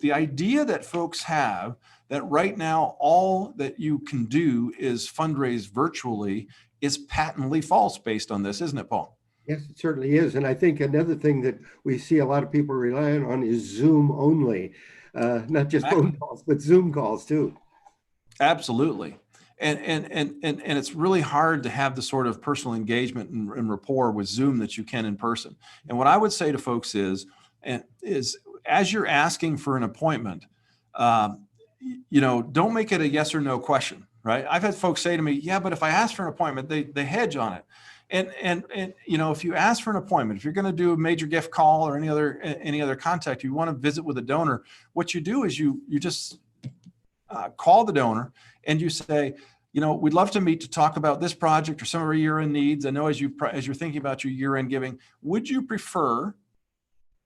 the idea that folks have that right now all that you can do is fundraise virtually is patently false based on this, isn't it, Paul? Yes, it certainly is. And I think another thing that we see a lot of people relying on is Zoom only, not just phone calls, but Zoom calls too. Absolutely. And it's really hard to have the sort of personal engagement and rapport with Zoom that you can in person. And what I would say to folks is as you're asking for an appointment, don't make it a yes or no question, right? I've had folks say to me, yeah, but if I ask for an appointment, they hedge on it. And if you ask for an appointment, if you're going to do a major gift call or any other contact, you want to visit with a donor, what you do is you just call the donor and you say, we'd love to meet to talk about this project or some of our year-end needs. I know as you're thinking about your year-end giving, would you prefer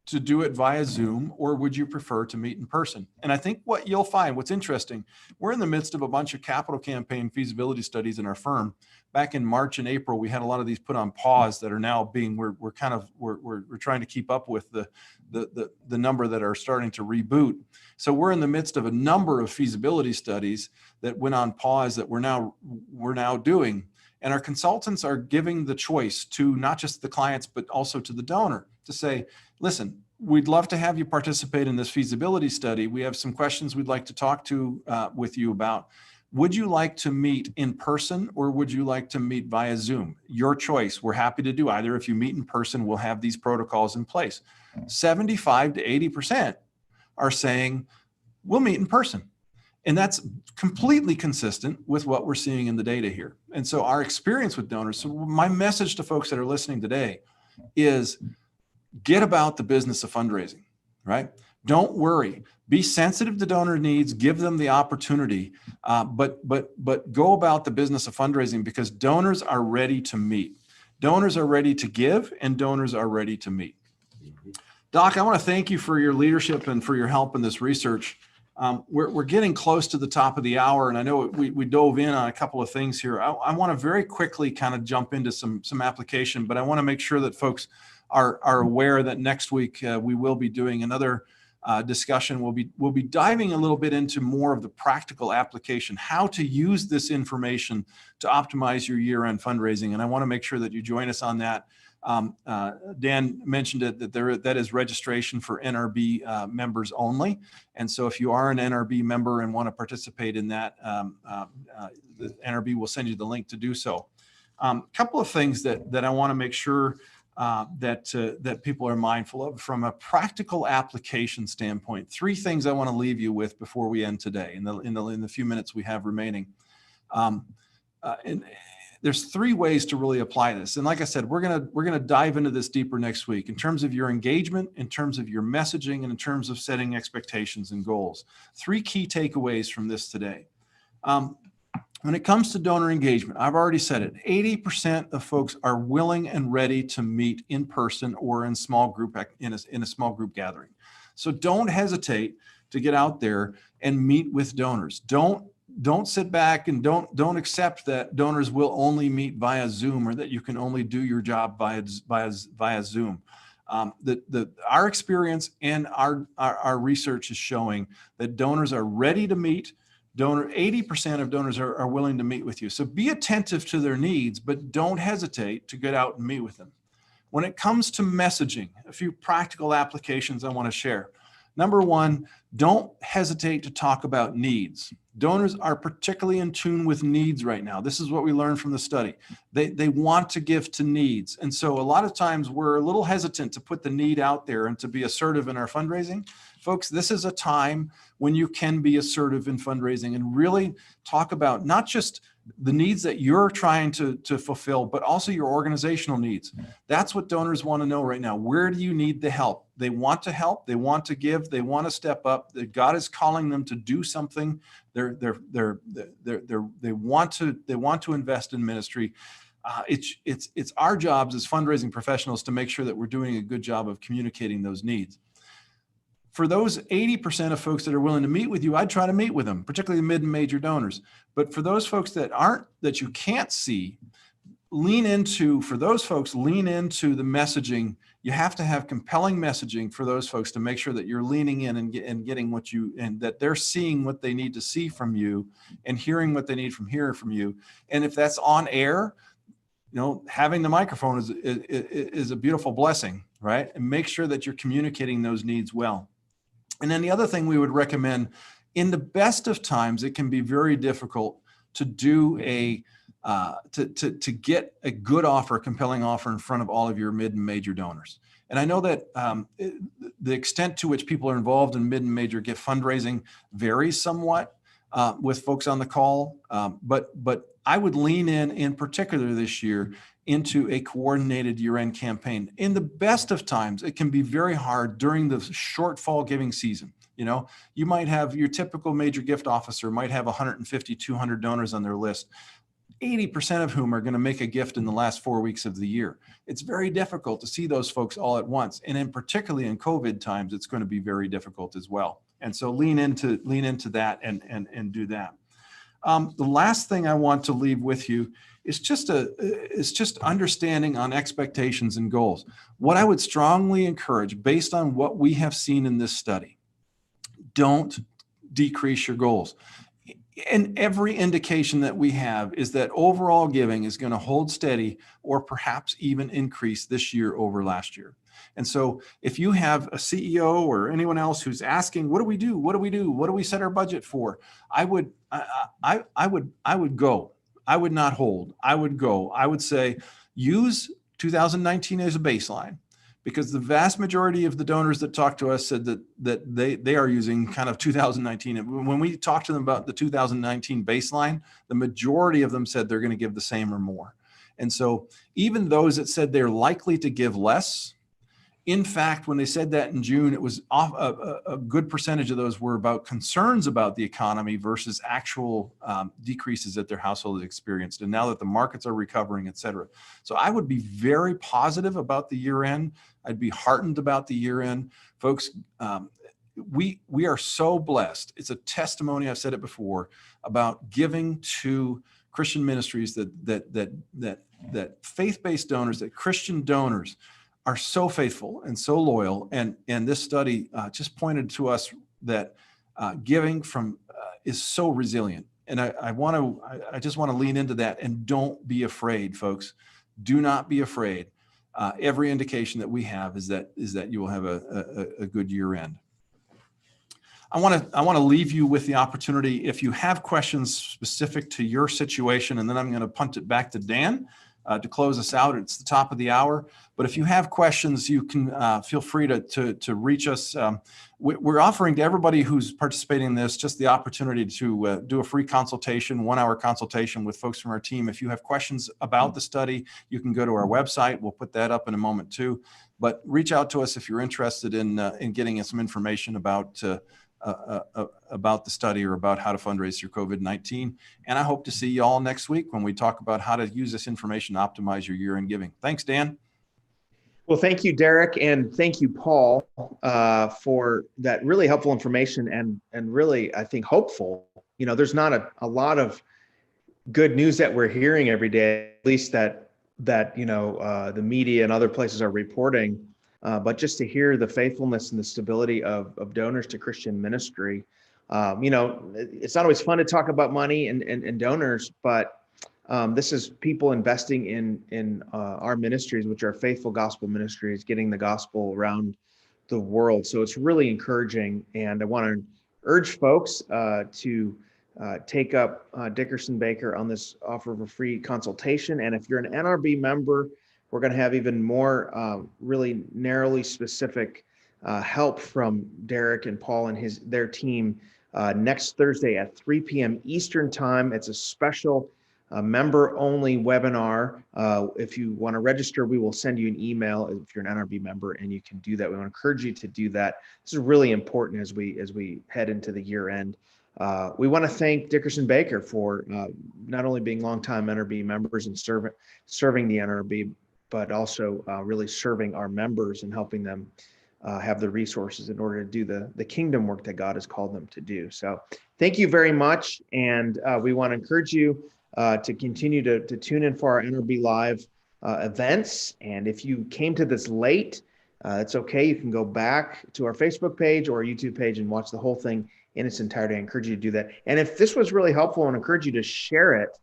to do it via Zoom, or would you prefer to meet in person? And I think what you'll find, what's interesting, we're in the midst of a bunch of capital campaign feasibility studies in our firm. Back in March and April, we had a lot of these put on pause that are now we're trying to keep up with the number that are starting to reboot. So we're in the midst of a number of feasibility studies that went on pause that we're now doing. And our consultants are giving the choice to not just the clients, but also to the donor to say, listen, we'd love to have you participate in this feasibility study. We have some questions we'd like to talk with you about. Would you like to meet in person, or would you like to meet via Zoom? Your choice. We're happy to do either. If you meet in person, we'll have these protocols in place. 75 to 80% are saying we'll meet in person. And that's completely consistent with what we're seeing in the data here. And so our experience with donors, so my message to folks that are listening today is get about the business of fundraising, right? Don't worry. Be sensitive to donor needs, give them the opportunity, but go about the business of fundraising, because donors are ready to meet. Donors are ready to give, and donors are ready to meet. Doc, I want to thank you for your leadership and for your help in this research. We're getting close to the top of the hour, and I know we dove in on a couple of things here. I want to very quickly kind of jump into some application, but I want to make sure that folks are aware that next week we will be doing another discussion. We'll be diving a little bit into more of the practical application, how to use this information to optimize your year-end fundraising, and I want to make sure that you join us on that. Dan mentioned it, that is registration for NRB members only. And so if you are an NRB member and want to participate in that, the NRB will send you the link to do so. A couple of things that I want to make sure that people are mindful of from a practical application standpoint. 3 things I want to leave you with before we end today in the few minutes we have remaining. And there's 3 ways to really apply this. And like I said, we're gonna dive into this deeper next week in terms of your engagement, in terms of your messaging, and in terms of setting expectations and goals. 3 key takeaways from this today. When it comes to donor engagement, I've already said it, 80% of folks are willing and ready to meet in person or in small group in a small group gathering. So don't hesitate to get out there and meet with donors. Don't sit back and don't accept that donors will only meet via Zoom or that you can only do your job via Zoom. Our experience and our research is showing that donors are ready to meet. 80% of donors are willing to meet with you. So be attentive to their needs, but don't hesitate to get out and meet with them. When it comes to messaging, a few practical applications I want to share. Number 1, don't hesitate to talk about needs. Donors are particularly in tune with needs right now. This is what we learned from the study. They want to give to needs. And so a lot of times we're a little hesitant to put the need out there and to be assertive in our fundraising. Folks, this is a time when you can be assertive in fundraising and really talk about not just the needs that you're trying to fulfill, but also your organizational needs. That's what donors want to know right now. Where do you need the help? They want to help, they want to give, they want to step up. That God is calling them to do something. They want to invest in ministry. It's our jobs as fundraising professionals to make sure that we're doing a good job of communicating those needs. For those 80% of folks that are willing to meet with you, I'd try to meet with them, particularly the mid and major donors. But for those folks that you can't see, lean into the messaging. You have to have compelling messaging for those folks to make sure that you're leaning in and getting and that they're seeing what they need to see from you and hearing what they need from hearing from you. And if that's on air, having the microphone is a beautiful blessing, right? And make sure that you're communicating those needs well. And then the other thing we would recommend, in the best of times, it can be very difficult to do to get a good offer, a compelling offer in front of all of your mid and major donors. And I know that the extent to which people are involved in mid and major gift fundraising varies somewhat with folks on the call, but I would lean in particular this year into a coordinated year-end campaign. In the best of times, it can be very hard during the short fall giving season. You might have your typical major gift officer might have 150, 200 donors on their list, 80% of whom are going to make a gift in the last 4 weeks of the year. It's very difficult to see those folks all at once. And particularly in COVID times, it's going to be very difficult as well. And so lean into that and do that. The last thing I want to leave with you is just understanding on expectations and goals. What I would strongly encourage, based on what we have seen in this study, don't decrease your goals. And every indication that we have is that overall giving is going to hold steady or perhaps even increase this year over last year. And so if you have a CEO or anyone else who's asking, what do we do? What do we do? What do we set our budget for? I would go. I would not hold. I would go. I would say use 2019 as a baseline, because the vast majority of the donors that talk to us said that they are using kind of 2019. When we talked to them about the 2019 baseline, the majority of them said they're going to give the same or more. And so even those that said they're likely to give less, in fact, when they said that in June, it was a good percentage of those were about concerns about the economy versus actual decreases that their household has experienced. And now that the markets are recovering, et cetera. So I would be very positive about the year end. I'd be heartened about the year end. Folks, we are so blessed. It's a testimony, I've said it before, about giving to Christian ministries that faith-based donors, that Christian donors are so faithful and so loyal. And this study just pointed to us that giving from is so resilient. And I just want to lean into that, and don't be afraid, folks. Do not be afraid. Every indication that we have is that you will have a good year end. I want to leave you with the opportunity, if you have questions specific to your situation, and then I'm going to punt it back to Dan to close us out. It's the top of the hour, but if you have questions, you can feel free to reach us. We're offering to everybody who's participating in this just the opportunity to do a free consultation, 1-hour consultation with folks from our team. If you have questions about the study, you can go to our website. We'll put that up in a moment too. But reach out to us if you're interested in getting some information about the study or about how to fundraise through COVID-19. And I hope to see you all next week when we talk about how to use this information to optimize your year-end giving. Thanks, Dan. Well, thank you, Derric, and thank you, Paul, for that really helpful information and really, I think, hopeful. You know, there's not a lot of good news that we're hearing every day, at least that the media and other places are reporting. But just to hear the faithfulness and the stability of donors to Christian ministry, it's not always fun to talk about money and donors, but this is people investing in our ministries, which are faithful gospel ministries, getting the gospel around the world. So it's really encouraging. And I want to urge folks to take up DickersonBakker on this offer of a free consultation. And if you're an NRB member, we're going to have even more really narrowly specific help from Derric and Paul and their team next Thursday at 3 p.m. Eastern time. It's a special member-only webinar. If you want to register, we will send you an email if you're an NRB member, and you can do that. We want to encourage you to do that. This is really important as we head into the year end. We want to thank DickersonBakker for not only being longtime NRB members and serving the NRB, but also really serving our members and helping them have the resources in order to do the kingdom work that God has called them to do. So thank you very much. And we want to encourage you to continue to tune in for our NRB Live events. And if you came to this late, it's okay. You can go back to our Facebook page or YouTube page and watch the whole thing in its entirety. I encourage you to do that. And if this was really helpful, I encourage you to share it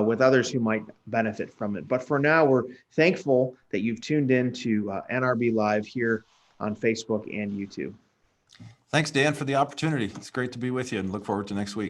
with others who might benefit from it. But for now, we're thankful that you've tuned in to NRB Live here on Facebook and YouTube. Thanks, Dan, for the opportunity. It's great to be with you and look forward to next week.